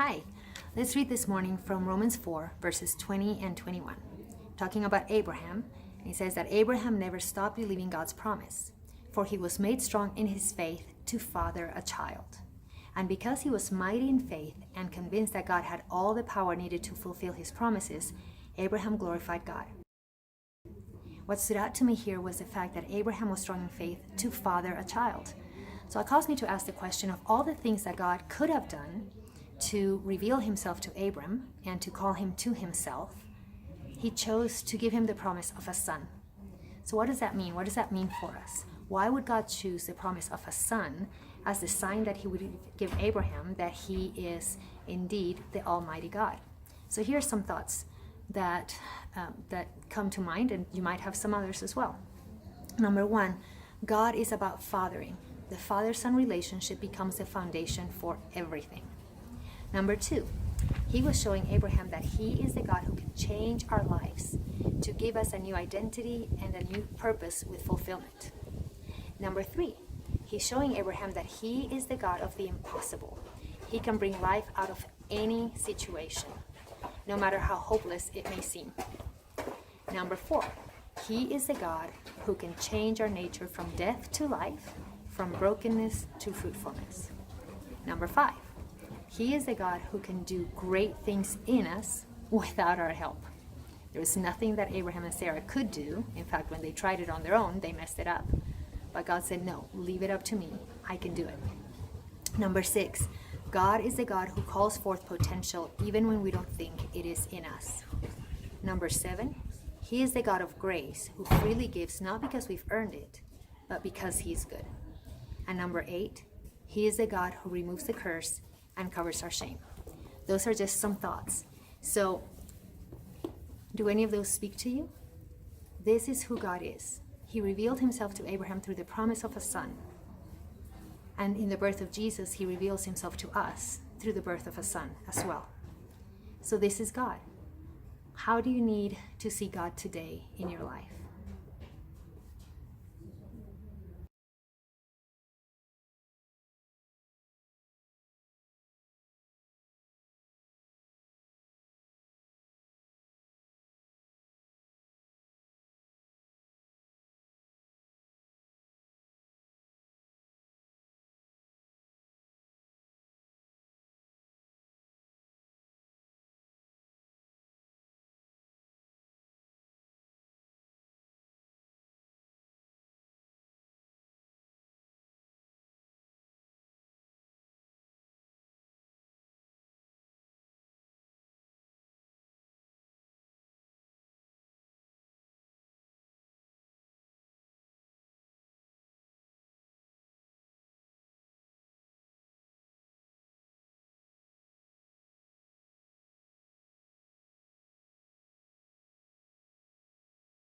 Hi, let's read this morning from Romans 4, verses 20 and 21. Talking about Abraham, it says that Abraham never stopped believing God's promise, for he was made strong in his faith to father a child. And because he was mighty in faith and convinced that God had all the power needed to fulfill his promises, Abraham glorified God. What stood out to me here was the fact that Abraham was strong in faith to father a child. So it caused me to ask the question of all the things that God could have done to reveal himself to Abram and to call him to himself. He chose to give him the promise of a son. So what does that mean? What does that mean for us? Why would God choose the promise of a son as the sign that he would give Abraham that he is indeed the Almighty God? So here are some thoughts that come to mind, and you might have some others as well. Number one, God is about fathering. The father-son relationship becomes the foundation for everything. Number two, he was showing Abraham that he is the God who can change our lives to give us a new identity and a new purpose with fulfillment. Number three, he's showing Abraham that he is the God of the impossible. He can bring life out of any situation, no matter how hopeless it may seem. Number four, he is the God who can change our nature from death to life, from brokenness to fruitfulness. Number five, he is a God who can do great things in us without our help. There was nothing that Abraham and Sarah could do. In fact, when they tried it on their own, they messed it up. But God said, no, leave it up to me. I can do it. Number six, God is the God who calls forth potential even when we don't think it is in us. Number seven, he is the God of grace who freely gives not because we've earned it, but because he is good. And number eight, he is the God who removes the curse and covers our shame. Those are just some thoughts. So, do any of those speak to you? This is who God is. He revealed himself to Abraham through the promise of a son. And in the birth of Jesus, he reveals himself to us through the birth of a son as well. So this is God. How do you need to see God today in your life?